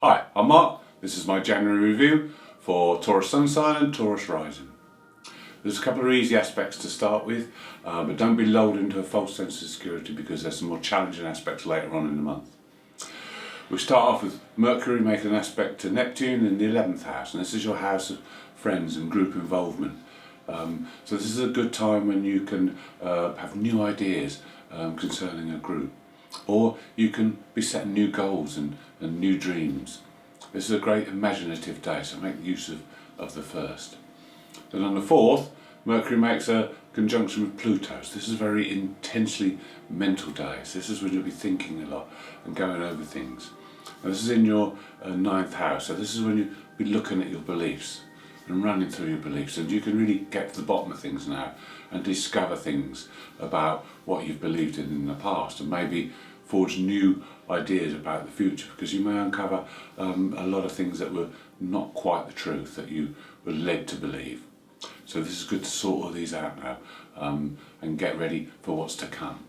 Hi, I'm Mark. This is my January review for Taurus Sun sign and Taurus rising. There's a couple of easy aspects to start with, but don't be lulled into a false sense of security because there's some more challenging aspects later on in the month. We start off with Mercury making an aspect to Neptune in the 11th house, and this is your house of friends and group involvement. So this is a good time when you can have new ideas concerning a group, or you can be setting new goals and new dreams. This is a great imaginative day, so make use of the first. Then on the 4th, Mercury makes a conjunction with Pluto. So this is a very intensely mental day. So this is when you'll be thinking a lot and going over things. Now this is in your 9th house, so this is when you'll be looking at your beliefs and running through your beliefs, and you can really get to the bottom of things now and discover things about what you've believed in the past, and maybe forge new ideas about the future, because you may uncover a lot of things that were not quite the truth that you were led to believe. So this is good to sort all these out now and get ready for what's to come.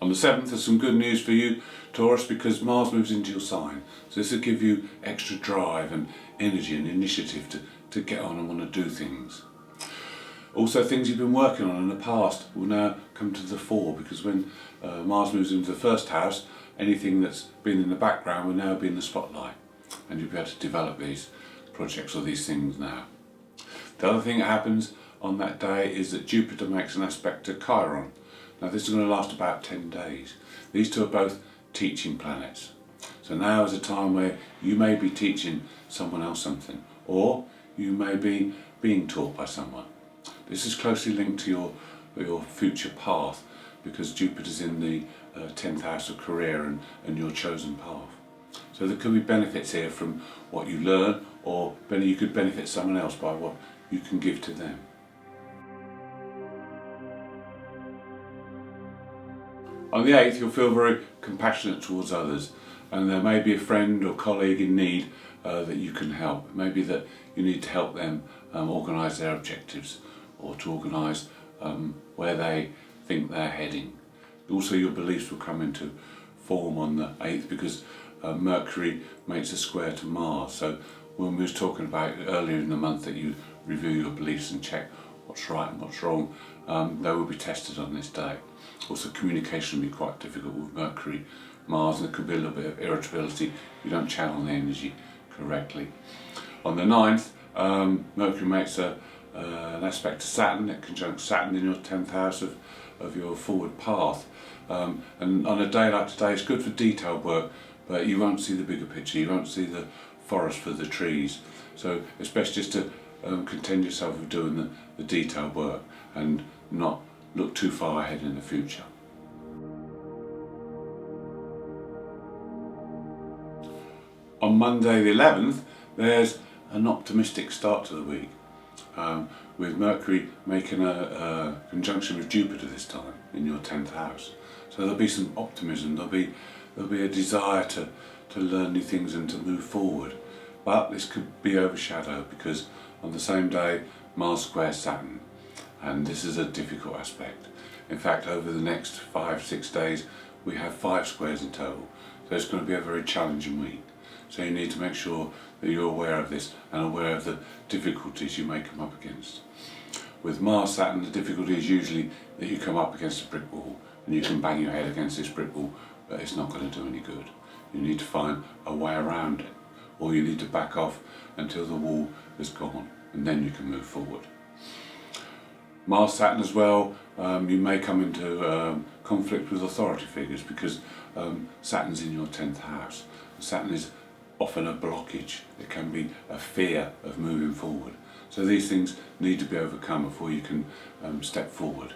On the 7th, there's some good news for you, Taurus, because Mars moves into your sign. So this will give you extra drive and energy and initiative to get on and want to do things. Also, things you've been working on in the past will now come to the fore, because when Mars moves into the 1st house, anything that's been in the background will now be in the spotlight, and you'll be able to develop these projects or these things now. The other thing that happens on that day is that Jupiter makes an aspect to Chiron. Now this is going to last about 10 days. These two are both teaching planets. So now is a time where you may be teaching someone else something, or you may be being taught by someone. This is closely linked to your future path, because Jupiter's in the 10th house of career and your chosen path. So there could be benefits here from what you learn, or you could benefit someone else by what you can give to them. On the 8th, you'll feel very compassionate towards others, and there may be a friend or colleague in need that you can help. It may be that you need to help them organise their objectives, or to organise where they think they're heading. Also, your beliefs will come into form on the 8th, because Mercury makes a square to Mars. So when we was talking about earlier in the month that you review your beliefs and check what's right and what's wrong, they will be tested on this day. Also, communication will be quite difficult with Mercury, Mars, and there could be a little bit of irritability. You don't channel the energy correctly. On the 9th, Mercury makes an aspect to Saturn. It conjuncts Saturn in your 10th house of your forward path. And on a day like today, it's good for detailed work, but you won't see the bigger picture. You won't see the forest for the trees. So it's best just to content yourself with doing the detailed work and not look too far ahead in the future. On Monday the 11th, there's an optimistic start to the week, with Mercury making a conjunction with Jupiter this time in your 10th house. So there'll be some optimism, there'll be a desire to learn new things and to move forward. But this could be overshadowed, because on the same day Mars squares Saturn, and this is a difficult aspect. In fact, over the next 5-6 days we have 5 squares in total, so it's going to be a very challenging week. So you need to make sure that you're aware of this and aware of the difficulties you may come up against. With Mars Saturn, the difficulty is usually that you come up against a brick wall, and you can bang your head against this brick wall, but it's not going to do any good. You need to find a way around it, or you need to back off until the wall is gone, and then you can move forward. Mars Saturn as well, you may come into conflict with authority figures, because Saturn's in your 10th house. Saturn is often a blockage. It can be a fear of moving forward. So these things need to be overcome before you can step forward.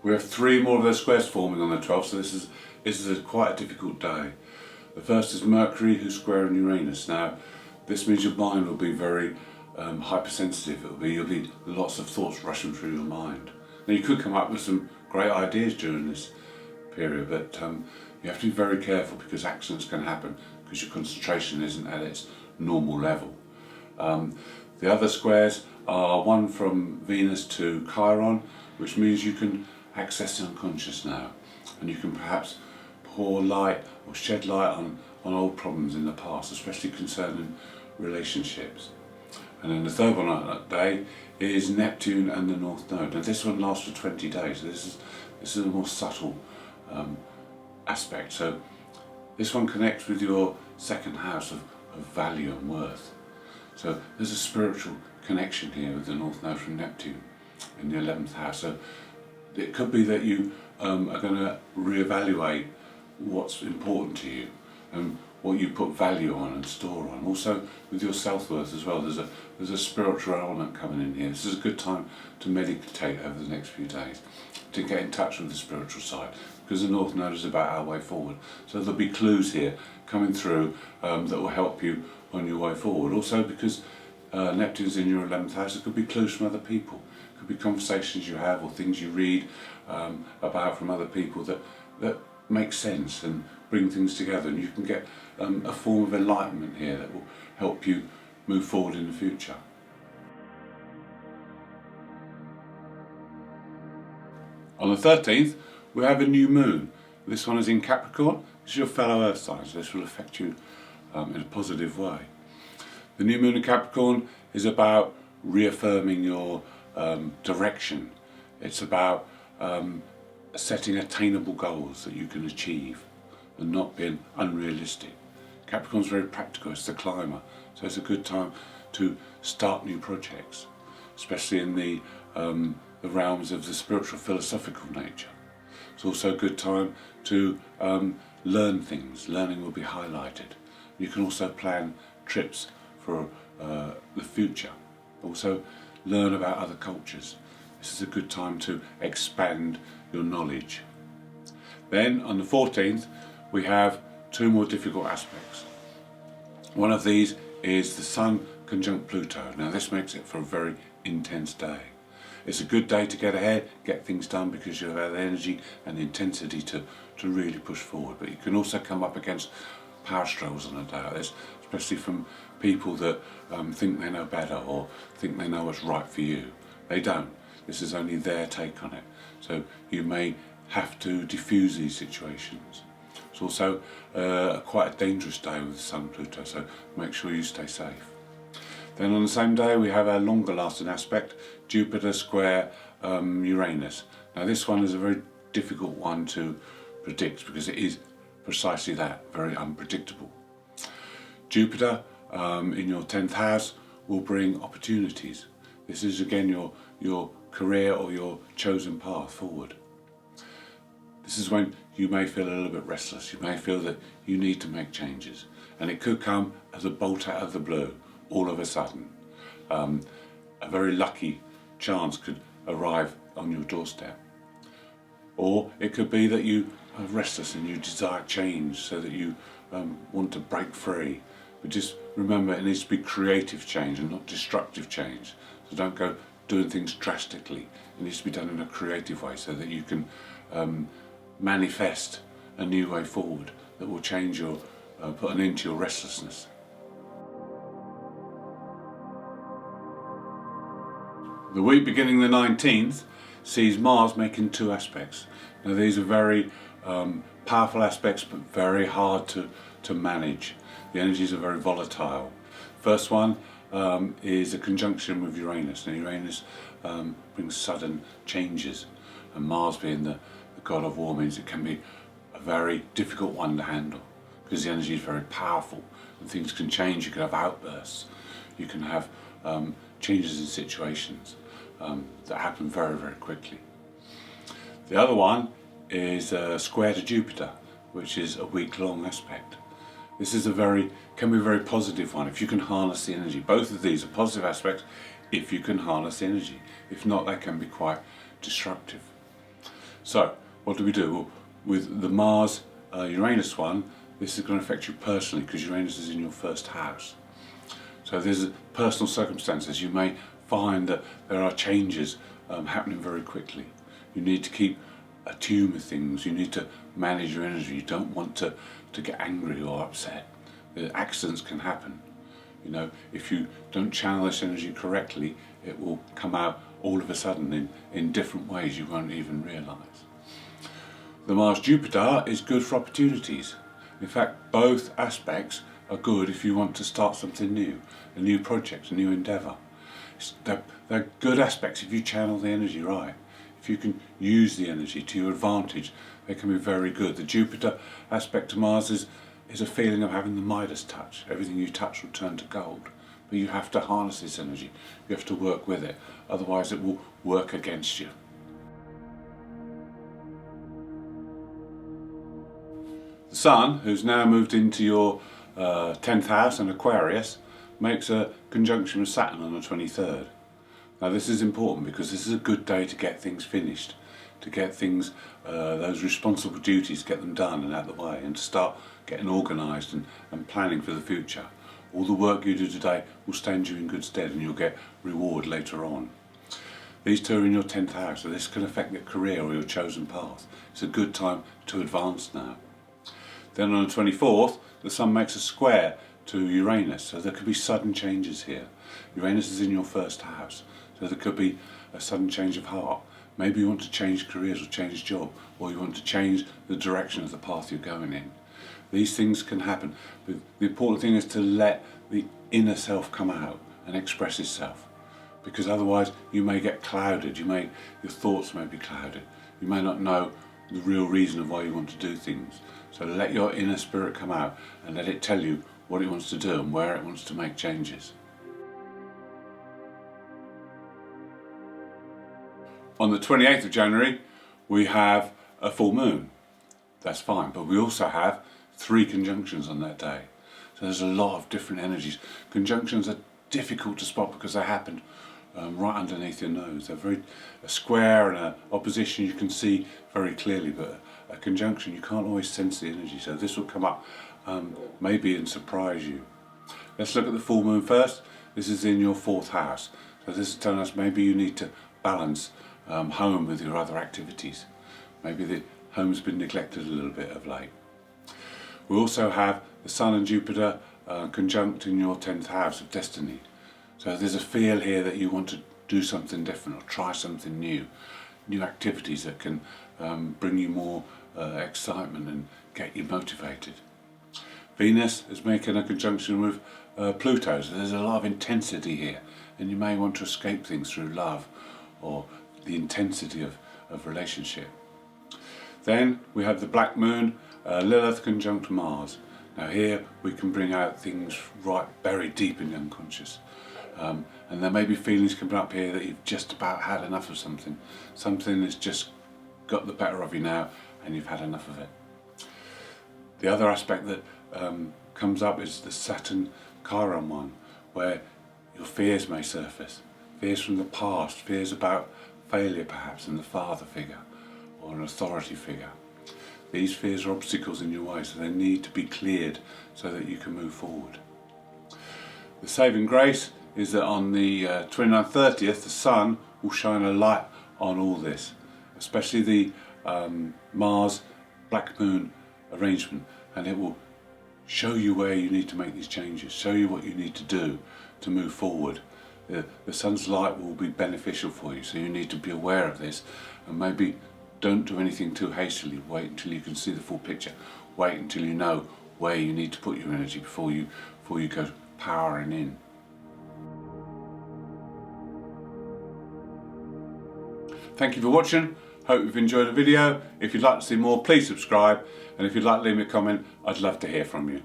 We have 3 more of those squares forming on the 12th, so this is quite a difficult day. The first is Mercury, who's squaring Uranus. Now, this means your mind will be very hypersensitive. You'll be lots of thoughts rushing through your mind. Now, you could come up with some great ideas during this period, but you have to be very careful, because accidents can happen because your concentration isn't at its normal level. The other squares are one from Venus to Chiron, which means you can access the unconscious now, and you can perhaps pour light or shed light on old problems in the past, especially concerning relationships. And then the third one on that day is Neptune and the North Node. Now this one lasts for 20 days, so this is a more subtle aspect. So this one connects with your second house of value and worth. So there's a spiritual connection here with the North Node from Neptune in the 11th house. So it could be that you are going to reevaluate what's important to you and what you put value on and store on. Also with your self-worth as well, there's a spiritual element coming in here. This is a good time to meditate over the next few days, to get in touch with the spiritual side, because the North Node is about our way forward. So there'll be clues here coming through that will help you on your way forward. Also because Neptune's in your 11th house, it could be clues from other people. It could be conversations you have or things you read about from other people that make sense and bring things together, and you can get a form of enlightenment here that will help you move forward in the future. On the 13th, we have a new moon. This one is in Capricorn. This is your fellow earth sign, so this will affect you in a positive way. The new moon in Capricorn is about reaffirming your direction. It's about setting attainable goals that you can achieve and not being unrealistic. Capricorn's very practical, it's the climber, so it's a good time to start new projects, especially in the realms of the spiritual philosophical nature. It's also a good time to learn things. Learning will be highlighted. You can also plan trips for the future. Also learn about other cultures. This is a good time to expand your knowledge. Then on the 14th we have two more difficult aspects. One of these is the Sun conjunct Pluto. Now this makes it for a very intense day. It's a good day to get ahead, get things done, because you have the energy and the intensity to really push forward. But you can also come up against power struggles on a day like this, especially from people that think they know better or think they know what's right for you. They don't. This is only their take on it. So you may have to diffuse these situations. It's also quite a dangerous day with the Sun Pluto, so make sure you stay safe. Then on the same day we have a longer lasting aspect, Jupiter square Uranus. Now this one is a very difficult one to predict because it is precisely that, very unpredictable. Jupiter in your 10th house will bring opportunities. This is again your career or your chosen path forward. This is when you may feel a little bit restless. You may feel that you need to make changes, and it could come as a bolt out of the blue, all of a sudden. A very lucky chance could arrive on your doorstep. Or it could be that you are restless and you desire change, so that you want to break free. But just remember, it needs to be creative change and not destructive change. So don't go doing things drastically. It needs to be done in a creative way so that you can manifest a new way forward that will change your, put an end to your restlessness. The week beginning the 19th sees Mars making two aspects. Now these are very powerful aspects, but very hard to manage. The energies are very volatile. First one is a conjunction with Uranus. Now Uranus brings sudden changes, and Mars being the god of war means it can be a very difficult one to handle, because the energy is very powerful and things can change. You can have outbursts, you can have changes in situations that happen very, very quickly. The other one is square to Jupiter, which is a week-long aspect. This is can be a very positive one if you can harness the energy. Both of these are positive aspects if you can harness the energy. If not, they can be quite destructive. So what do we do? Well, with the Mars Uranus one, this is going to affect you personally because Uranus is in your first house. So there's personal circumstances. You may find that there are changes happening very quickly. You need to keep attuned with things. You need to manage your energy. You don't want to get angry or upset. The accidents can happen. You know, if you don't channel this energy correctly, it will come out all of a sudden in different ways you won't even realise. The Mars-Jupiter is good for opportunities. In fact, both aspects are good if you want to start something new, a new project, a new endeavour. They're good aspects if you channel the energy right. If you can use the energy to your advantage, they can be very good. The Jupiter aspect to Mars is a feeling of having the Midas touch. Everything you touch will turn to gold. But you have to harness this energy. You have to work with it. Otherwise it will work against you. The Sun, who's now moved into your 10th house in Aquarius, makes a conjunction with Saturn on the 23rd. Now this is important because this is a good day to get things finished, to get things, those responsible duties, get them done and out of the way, and to start getting organised and planning for the future. All the work you do today will stand you in good stead and you'll get reward later on. These two are in your 10th house, so this can affect your career or your chosen path. It's a good time to advance now. Then on the 24th, the Sun makes a square to Uranus, so there could be sudden changes here. Uranus is in your first house, so there could be a sudden change of heart. Maybe you want to change careers or change job, or you want to change the direction of the path you're going in. These things can happen, but the important thing is to let the inner self come out and express itself, because otherwise you may get clouded, your thoughts may be clouded, you may not know the real reason of why you want to do things. So let your inner spirit come out and let it tell you what it wants to do and where it wants to make changes. On the 28th of January we have a full moon. That's fine, but we also have 3 conjunctions on that day. So there's a lot of different energies. Conjunctions are difficult to spot because they happen right underneath your nose. They're a square and an opposition you can see very clearly, but a conjunction you can't always sense the energy. So this will come up maybe and surprise you. Let's look at the full moon first. This is in your 4th house. So this is telling us maybe you need to balance home with your other activities. Maybe the home's been neglected a little bit of late. We also have the Sun and Jupiter conjunct in your 10th house of destiny. So there's a feel here that you want to do something different or try something new activities that can bring you more excitement and get you motivated. Venus is making a conjunction with Pluto, so there's a lot of intensity here, and you may want to escape things through love or the intensity of relationship. Then we have the Black Moon, Lilith conjunct Mars. Now here we can bring out things right buried deep in the unconscious. And there may be feelings coming up here that you've just about had enough of something. Something has just got the better of you now and you've had enough of it. The other aspect that comes up is the Saturn Chiron one, where your fears may surface. Fears from the past, fears about failure perhaps in the father figure or an authority figure. These fears are obstacles in your way, so they need to be cleared so that you can move forward. The saving grace is that on the 29th, 30th, the Sun will shine a light on all this, especially the Mars Black Moon arrangement, and it will show you where you need to make these changes, show you what you need to do to move forward. The Sun's light will be beneficial for you, so you need to be aware of this and maybe don't do anything too hastily. Wait until you can see the full picture. Wait until you know where you need to put your energy before you go powering in. Thank you for watching. Hope you've enjoyed the video. If you'd like to see more, please subscribe, and if you'd like to leave me a comment, I'd love to hear from you.